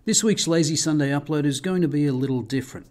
This week's Lazy Sunday upload is going to be a little different.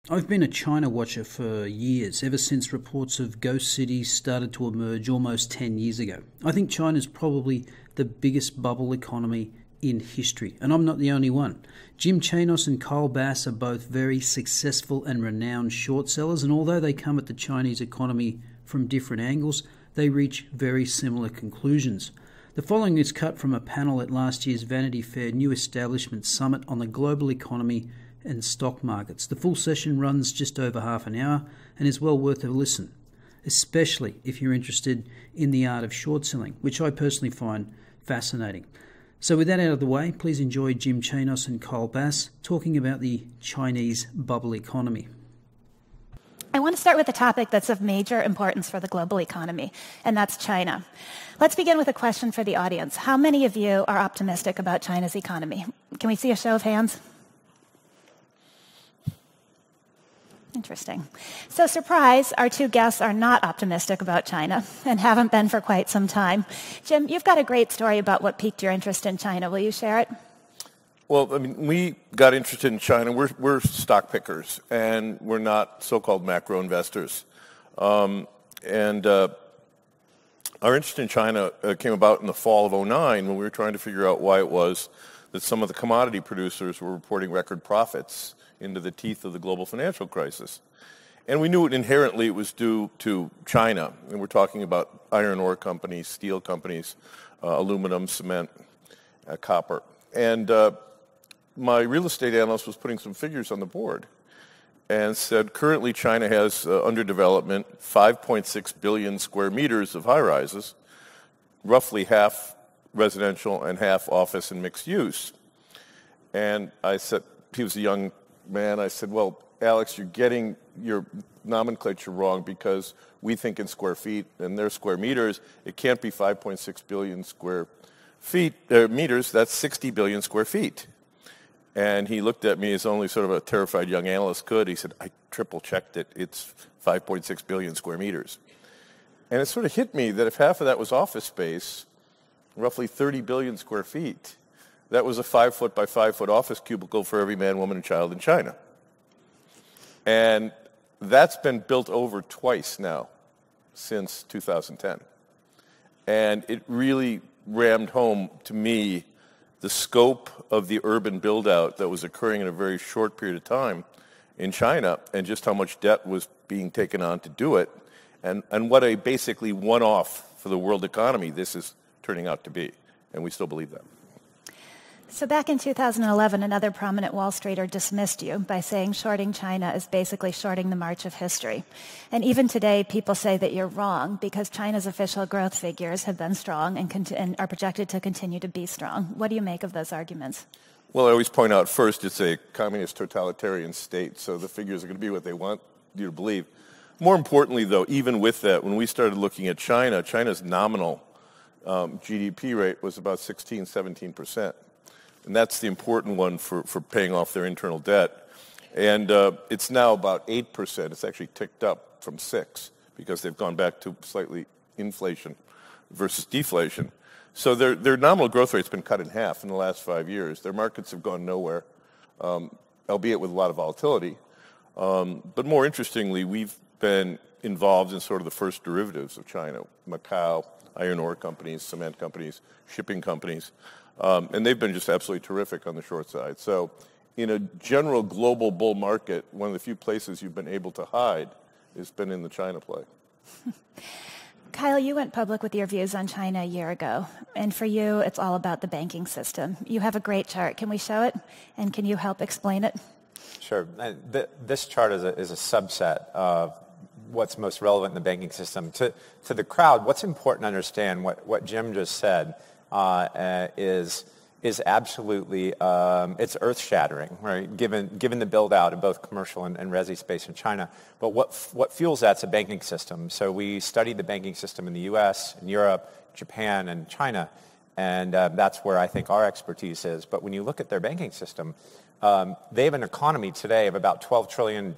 I've been a China watcher for years, ever since reports of ghost cities started to emerge almost 10 years ago. I think China's probably the biggest bubble economy in history, and I'm not the only one. Jim Chanos and Kyle Bass are both very successful and renowned short sellers, and although they come at the Chinese economy from different angles, they reach very similar conclusions. The following is cut from a panel at last year's Vanity Fair New Establishment Summit on the global economy and stock markets. The full session runs just over half an hour and is well worth a listen, especially if you're interested in the art of short selling, which I personally find fascinating. So with that out of the way, please enjoy Jim Chanos and Kyle Bass talking about the Chinese bubble economy. I want to start with a topic that's of major importance for the global economy, and that's China. Let's begin with a question for the audience. How many of you are optimistic about China's economy? Can we see a show of hands? Interesting. So, surprise, our two guests are not optimistic about China and haven't been for quite some time. Jim, you've got a great story about what piqued your interest in China. Will you share it? Well, I mean, we got interested in China. We're stock pickers, and we're not so-called macro investors. Our interest in China came about in the fall of '09 when we were trying to figure out why it was that some of the commodity producers were reporting record profits into the teeth of the global financial crisis. And we knew inherently it was due to China. And we're talking about iron ore companies, steel companies, aluminum, cement, copper. And my real estate analyst was putting some figures on the board and said currently China has under development 5.6 billion square meters of high-rises, roughly half residential and half office and mixed use. And I said, he was a young man, I said, well, Alex, you're getting your nomenclature wrong because we think in square feet and they're square meters. It can't be 5.6 billion square meters, that's 60 billion square feet. And he looked at me as only sort of a terrified young analyst could. He said, I triple-checked it. It's 5.6 billion square meters. And it sort of hit me that if half of that was office space, roughly 30 billion square feet, that was a 5-foot by 5-foot office cubicle for every man, woman, and child in China. And that's been built over twice now since 2010. And it really rammed home to me the scope of the urban build-out that was occurring in a very short period of time in China and just how much debt was being taken on to do it and what a basically one-off for the world economy this is turning out to be. And we still believe that. So back in 2011, another prominent Wall Streeter dismissed you by saying shorting China is basically shorting the march of history. And even today, people say that you're wrong because China's official growth figures have been strong and are projected to continue to be strong. What do you make of those arguments? Well, I always point out first it's a communist totalitarian state, so the figures are going to be what they want you to believe. More importantly, though, even with that, when we started looking at China, China's nominal GDP rate was about 16-17%. And that's the important one for paying off their internal debt. And it's now about 8%. It's actually ticked up from 6% because they've gone back to slightly inflation versus deflation. So their nominal growth rate's been cut in half in the last 5 years. Their markets have gone nowhere, albeit with a lot of volatility. But more interestingly, we've been involved in sort of the first derivatives of China, Macau, iron ore companies, cement companies, shipping companies. And they've been just absolutely terrific on the short side. So in a general global bull market, one of the few places you've been able to hide has been in the China play. Kyle, you went public with your views on China a year ago. And for you, it's all about the banking system. You have a great chart. Can we show it? And can you help explain it? Sure. This chart is a subset of what's most relevant in the banking system. To the crowd, what's important to understand, what Jim just said, is absolutely it's earth-shattering, right? Given the build-out of both commercial and resi space in China. But what fuels that's a banking system. So we studied the banking system in the U.S., in Europe, Japan, and China, and that's where I think our expertise is. But when you look at their banking system, they have an economy today of about $12 trillion in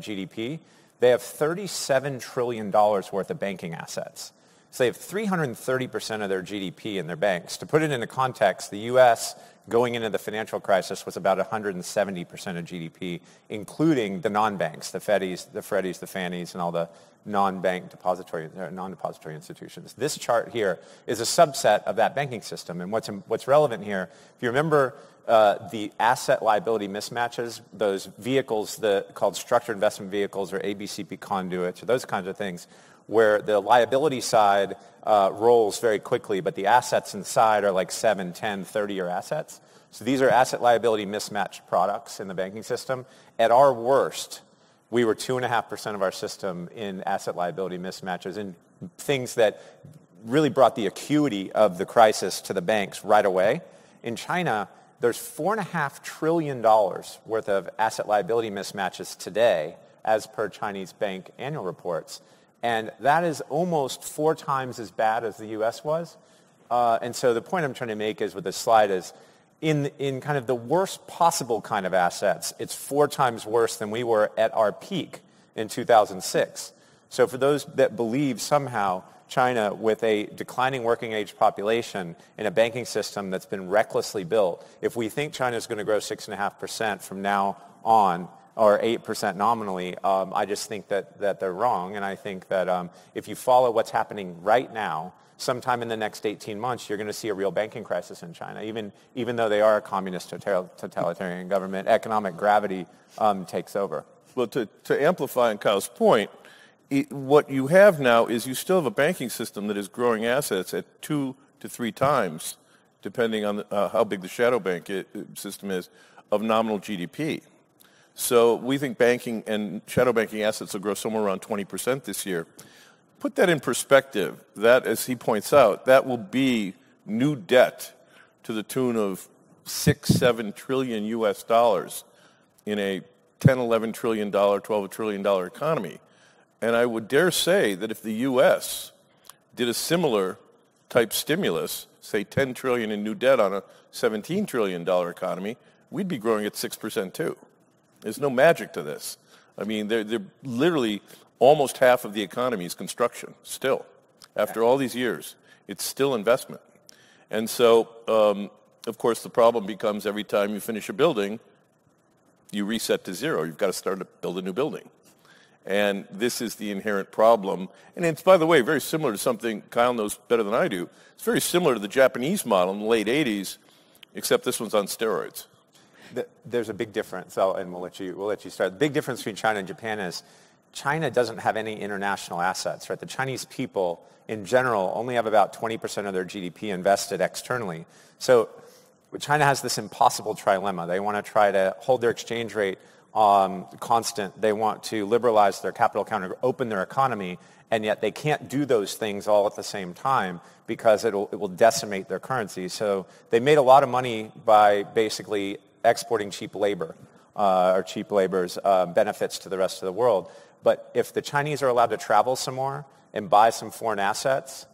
GDP. They have $37 trillion worth of banking assets. So they have 330% of their GDP in their banks. To put it into context, the U.S. going into the financial crisis was about 170% of GDP, including the non-banks, the Freddies, the Fannies, and all the non-bank non-depository institutions. This chart here is a subset of that banking system. And what's relevant here, if you remember the asset liability mismatches, those vehicles called structured investment vehicles or ABCP conduits or those kinds of things, where the liability side rolls very quickly, but the assets inside are like 7, 10, 30-year assets. So these are asset liability mismatched products in the banking system. At our worst, we were 2.5% of our system in asset liability mismatches, and things that really brought the acuity of the crisis to the banks right away. In China, there's $4.5 trillion worth of asset liability mismatches today, as per Chinese bank annual reports. And that is almost 4 times as bad as the U.S. was. And so the point I'm trying to make is with this slide is in kind of the worst possible kind of assets, it's 4 times worse than we were at our peak in 2006. So for those that believe somehow China, with a declining working age population in a banking system that's been recklessly built, if we think China is going to grow 6.5% from now on, or 8% nominally, I just think that they're wrong. And I think that if you follow what's happening right now, sometime in the next 18 months, you're going to see a real banking crisis in China. Even though they are a communist totalitarian government, economic gravity takes over. Well, to amplify on Kyle's point, what you have now is you still have a banking system that is growing assets at 2 to 3 times, depending on how big the shadow bank system is, of nominal GDP. So we think banking and shadow banking assets will grow somewhere around 20% this year. Put that in perspective. That, as he points out, that will be new debt to the tune of 6-7 trillion U.S. dollars in a $10-11 trillion, $12 trillion economy. And I would dare say that if the U.S. did a similar type stimulus, say $10 trillion in new debt on a $17 trillion economy, we'd be growing at 6% too. There's no magic to this. I mean, they're literally almost half of the economy is construction still. After all these years, it's still investment. And so, of course, the problem becomes every time you finish a building, you reset to zero. You've got to start to build a new building. And this is the inherent problem. And it's, by the way, very similar to something Kyle knows better than I do. It's very similar to the Japanese model in the late 80s, except this one's on steroids. There's a big difference, and we'll let you start. The big difference between China and Japan is China doesn't have any international assets, right? The Chinese people, in general, only have about 20% of their GDP invested externally. So China has this impossible trilemma. They want to try to hold their exchange rate constant. They want to liberalize their capital account, open their economy, and yet they can't do those things all at the same time because it will decimate their currency. So they made a lot of money by basically exporting cheap labor or cheap labor's benefits to the rest of the world. But if the Chinese are allowed to travel some more and buy some foreign assets,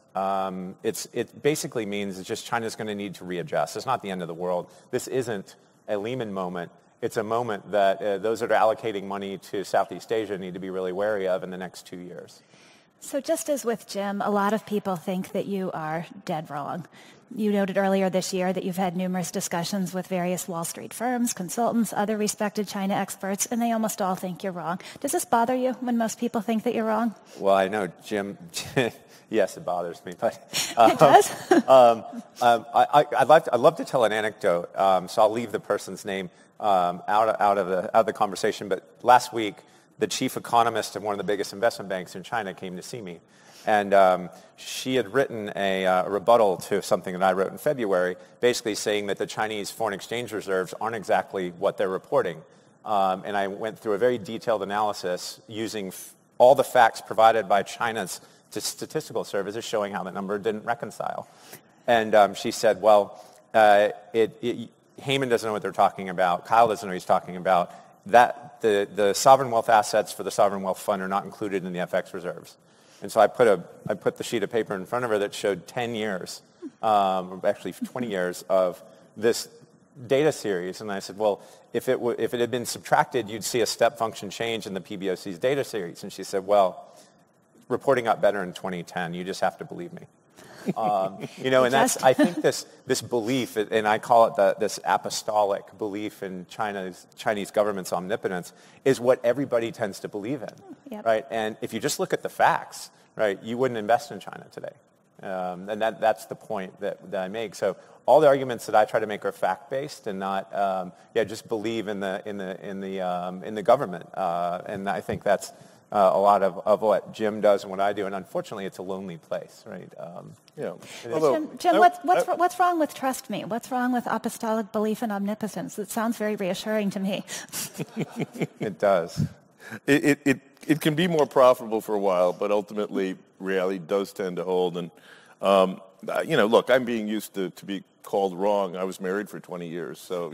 it basically means it's just China's going to need to readjust. It's not the end of the world. This isn't a Lehman moment. It's a moment that those that are allocating money to Southeast Asia need to be really wary of in the next 2 years. So just as with Jim, a lot of people think that you are dead wrong. You noted earlier this year that you've had numerous discussions with various Wall Street firms, consultants, other respected China experts, and they almost all think you're wrong. Does this bother you when most people think that you're wrong? Well, I know, Jim. Yes, it bothers me. But it does? I'd love to tell an anecdote, so I'll leave the person's name out of the conversation. But last week, the chief economist of one of the biggest investment banks in China came to see me. And she had written a rebuttal to something that I wrote in February, basically saying that the Chinese foreign exchange reserves aren't exactly what they're reporting. And I went through a very detailed analysis using all the facts provided by China's statistical services showing how the number didn't reconcile. And she said, well, Heyman doesn't know what they're talking about. Kyle doesn't know what he's talking about. That the sovereign wealth assets for the sovereign wealth fund are not included in the FX reserves. And so I put the sheet of paper in front of her that showed 10 years, actually 20 years of this data series. And I said, well, if it had been subtracted, you'd see a step function change in the PBOC's data series. And she said, well, reporting got better in 2010. You just have to believe me. And that's, I think this belief, and I call it this apostolic belief in Chinese government's omnipotence, is what everybody tends to believe in, Yep. right? And if you just look at the facts, right, you wouldn't invest in China today. And that's the point that I make. So all the arguments that I try to make are fact-based and not, just believe in the government. And I think that's a lot of what Jim does and what I do. And unfortunately, it's a lonely place, right? Jim, what's wrong with trust me? What's wrong with apostolic belief in omnipotence? It sounds very reassuring to me. It does. It can be more profitable for a while, but ultimately reality does tend to hold. And look, I'm being used to be called wrong. I was married for 20 years, so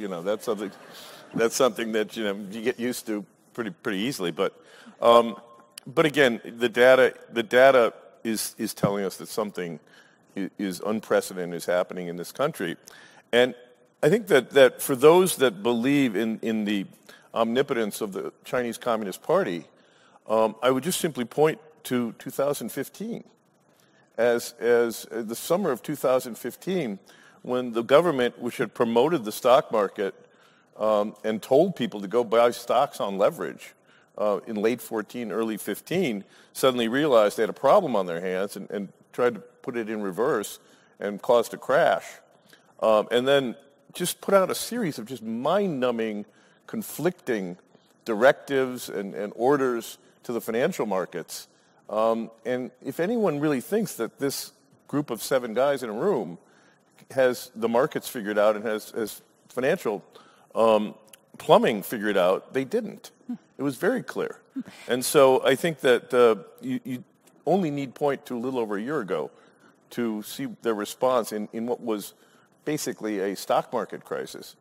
that's something that you get used to pretty easily. But again, the data is telling us that something is unprecedented is happening in this country, and I think that for those that believe in the omnipotence of the Chinese Communist Party, I would just simply point to 2015 as the summer of 2015, when the government, which had promoted the stock market and told people to go buy stocks on leverage in late 14, early 15, suddenly realized they had a problem on their hands and tried to put it in reverse and caused a crash. And then just put out a series of just mind-numbing, conflicting directives and orders to the financial markets. And if anyone really thinks that this group of 7 guys in a room has the markets figured out and has financial plumbing figured out, they didn't. It was very clear. And so I think that you only need point to a little over a year ago to see their response in what was basically a stock market crisis.